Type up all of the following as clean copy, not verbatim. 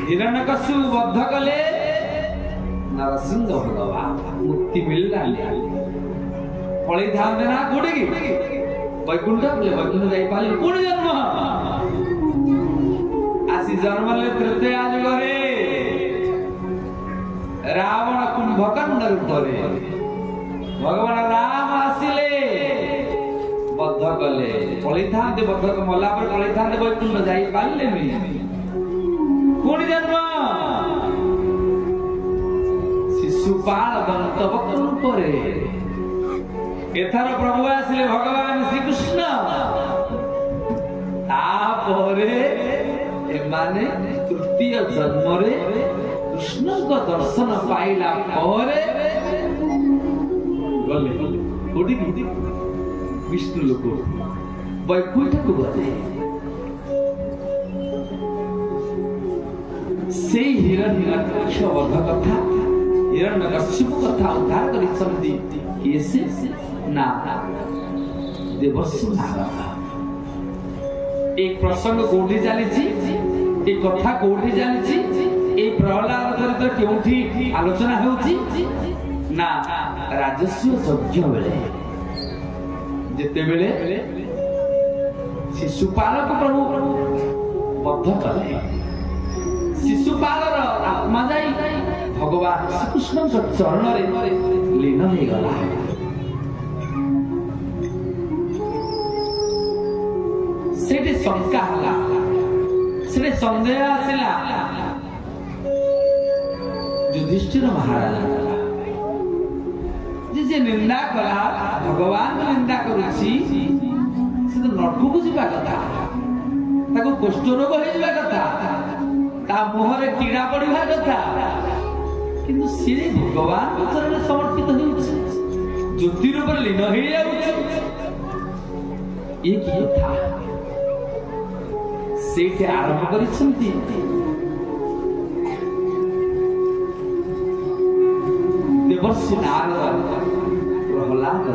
हिरण्यकश्यप बद्ध कले नरसिंह भगवान मुक्ति मिलला पड़े ध्यान देना कोड़े की वैकुंठ वैकुंठ जाई पाले कोड़े जन्म आसी जन्म ले तृतीय आज करे रावण कुंभकर्ण रूप रे भगवान राम आसिले बद्ध कले पड़े ध्यान दे बद्ध को मला पर पड़े ध्यान दे वैकुंठ जाई पाले मी कोड़े जन्म शिशुपाल दंतवक्र रूप रे एथर प्रभु आसिले भगवान श्री कृष्ण तापरे एमाने तृतीय जन्म रे कृष्ण को दर्शन पाइला परे गले कोठी विष्णु लोक वैकुंठ को गले से हिरण्यकश्यप वध कथा हिरण्यकश्यप कथा उद्धार करिसंती केसे ना देवर्षि नारद एक प्रसंग कोठी चलीची एक कथा कोठी चलीची ए प्रहलाद चरित्र केउठी आलोचना होउची ना राजस्व यज्ञ बेले जेते बेले शिशुपाल को प्रभु बद्ध कले शिशुपालर आत्मा जाई भगवान श्रीकृष्ण चरण रे लीन हो गला सेठी शंका हला सेठी संदेह आसिला युधिष्ठिर महाराज जे निंदा कला भगवान निंदा करूची से तो नरक को जीवा कथा ताको कुष्ठ रोग हो जीवा कथा ता मुहरे कीड़ा पड़िबा कथा किंतु से भगवान चरण समर्पित होउची ज्योति रूप लीन हो जाउची ये की कथा सेठे आरंभ करिसंती देवर्षि नारद प्रहलाद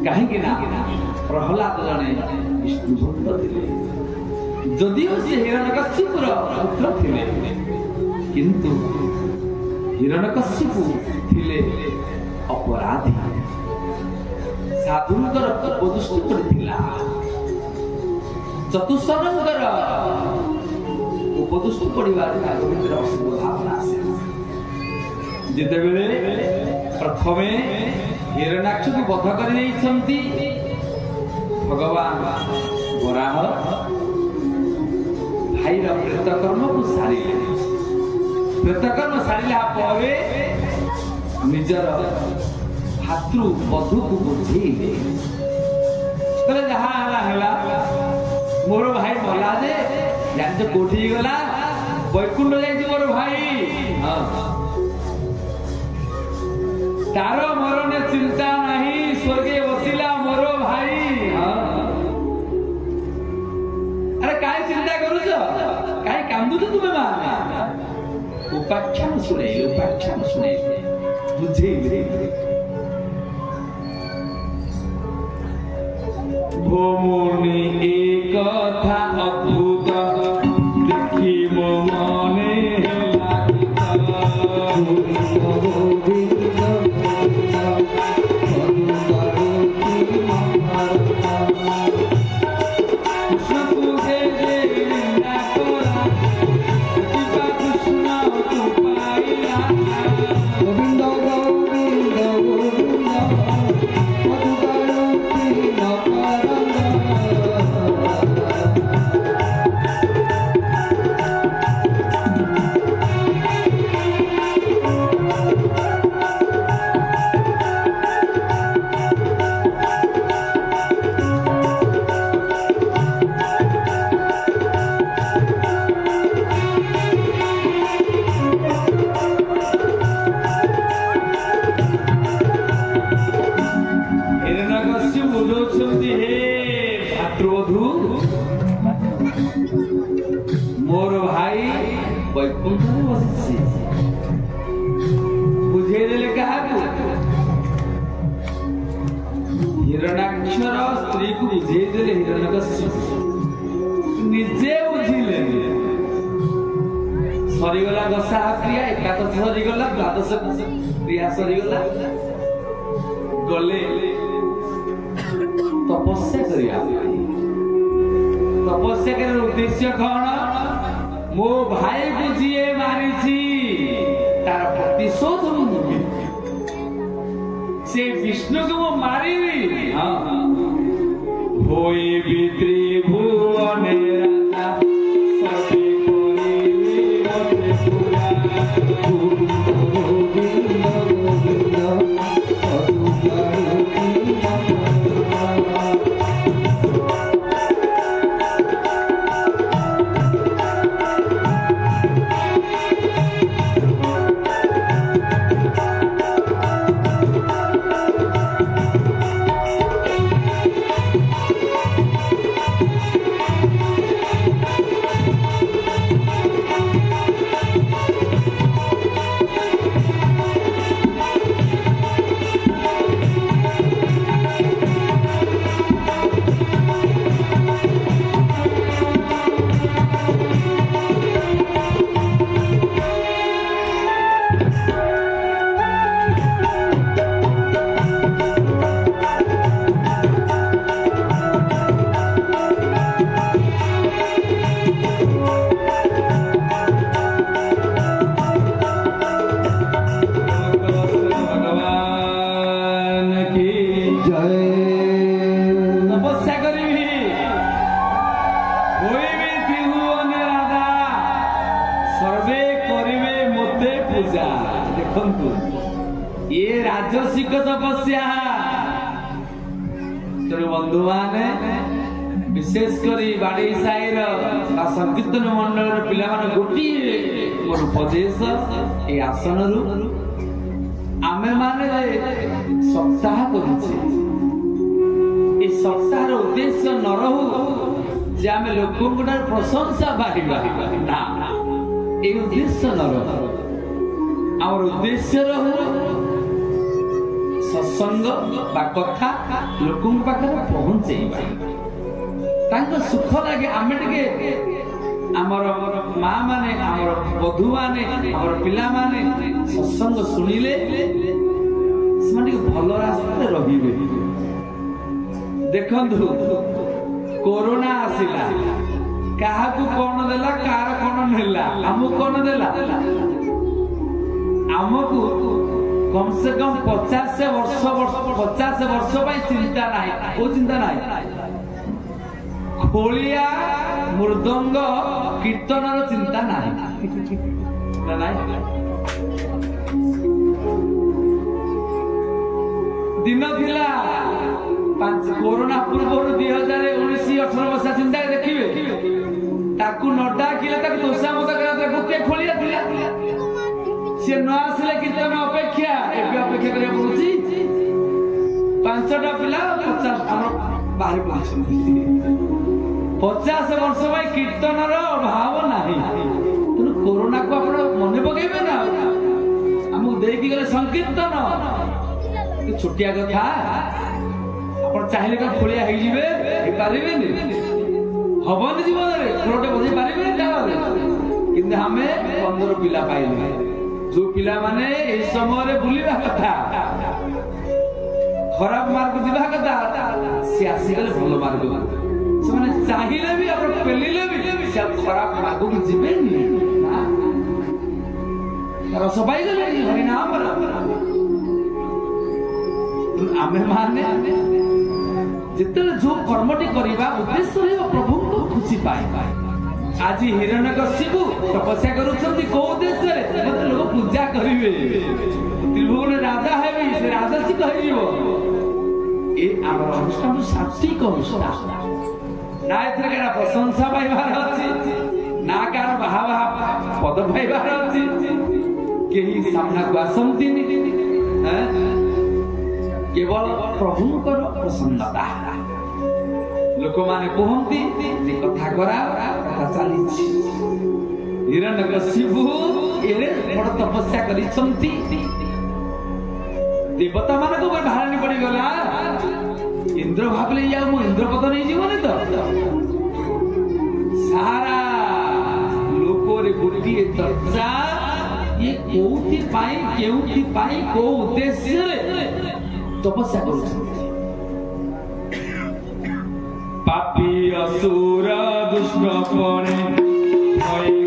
कहीं ना प्रहलाद जने विष्णु भक्त थिले जदिও से हिरण्यकश्यपुर पुत्र थिले किंतु हिरण्यकश्यप थिले अपराधी साधुंकर उपदुष्ट पड़िथिला चतुष्सरंकर उपदुष्ट पड़िबार भीतर अशुभ भावना आसे जेते बेले प्रथमे हिरण्याक्ष को बध कर देइछंती भगवान वराह भाई रा प्रेत कर्म को सारिले प्रेत कर्म सारिला परे निजर भातृ बधु को बुझेइले तले जहा हला मोर भाई मला जे जान कोठी गला वैकुंठ जाई मोर भाई हां तारो मरण चिंता नहीं स्वर्गे बसिला मोर भाई अरे काय चिंता करूछ काय कांदू तुम्हें माने उपाख्यान सुने बुझे भोमुनि एक कथा अद्भुत देखि मो मने मोर भाई वैकुंठ बसी बुझे देले कहा हिरण्याक्षर स्त्री को बुझे देले हिरण्यकश्यप निजे बुझिले सरीगला दशा क्रिया एकादश सरीगला द्वादश क्रिया सरीगला गले तपस्या करिया तपस्या कर उद्देश्य कौन मो भाई को जीए मारी तार प्रतिशोध से विष्णु को वो मारी होई भी त्रिभुवन राजा सभी ये राजसिक तपस्या तेरे बंधु माने विशेष करी बाड़ी साईर संकीर्तन मंडल पिला माने गोटी मोर उपदेश ए आसन रु आमे माने सप्ताह करूछे ए सप्ताहर उद्देश्य न रहू जे आमे लोकंकर प्रशंसा बाहिबा ना ए उद्देश्य न रहू आम उद्देश्य रहू सत्संग बा कथा लोकों पाखे पहुंचेबा तांको सुख लगे आमे टिके आमर माँ माने आमर बधू माने आमर पिला माने सत्संग सुनिले से भल रास्ते रहिबे देखंतु कोरोना आसिला काहाकू कोन देला कार कोन नेला हमु कोन देला हमकू कम से कम 50 वर्ष 50 वर्ष चिंता नहीं वो चिंता नहीं खोलिया मृदंग कीर्तन चिंता नहीं दिन थिला कोरोना पूर्व 2019-18 मसा चिंता देखिए ताकू न डाकिले ताकू दोषा मत करा गोटे खोलिया थिला से न आसले कीर्तन अपेक्षा एबे अपेक्षा करिया पड़ुची 5टा पिला 50 हमर बाहर पहुंचन 50 वर्ष भाई कीर्तन रो अभाव नाही तुम कोरोना को आपण मने पकेबे ना हमु देकी गले संकीर्तन छोटिया कथा आपण चाहिले का खोलिया हे जिवे हे पारिबे नि हबन जीवन रे खोलटे बजे पारिबे तारे किंतु हमें 15 पिला पाइले जो पिला माने ए समय बुलिबा कथा खराब मार्ग दिबा कथा से आसी गले भलो मार्ग से माने चाहिले भी आपण पेलिले भी से खराब मार्ग को जिबे नि रस पाई गले हरि नाम आमे माने जिते जो कर्मटी करिबा उद्देश्य रे प्रभु को खुशी पाए आज हिरण्यकशिपु तपस्या करूछंती को उद्देश्य रे मत लोग पूजा करिवे त्रिभुवन राजा हेबी से राजा सी कहियो ए आमर अनुष्ठान सात्विक अनुष्ठान ना एथरे केना प्रशंसा पाइबार अछि ना कार बाहा पद पाइबार अछि केही सामना को आसंती हैं केवल प्रभुकर प्रसन्नता लोक माने कहंती जे कथा करा कथा चलीछि हिरण्यकशिपु एरे बड़ तपस्या करिसंती देवता माने को बाहरनी पड़ी गला इंद्र भाबले या मो इंद्र पद नै जीवन तो सारा लोक रे गोटिए चर्चा ये कोउथि पाई केउथि पाई को उद्देश्य तपस्या करूछन पापी असुर दुष्ट पणे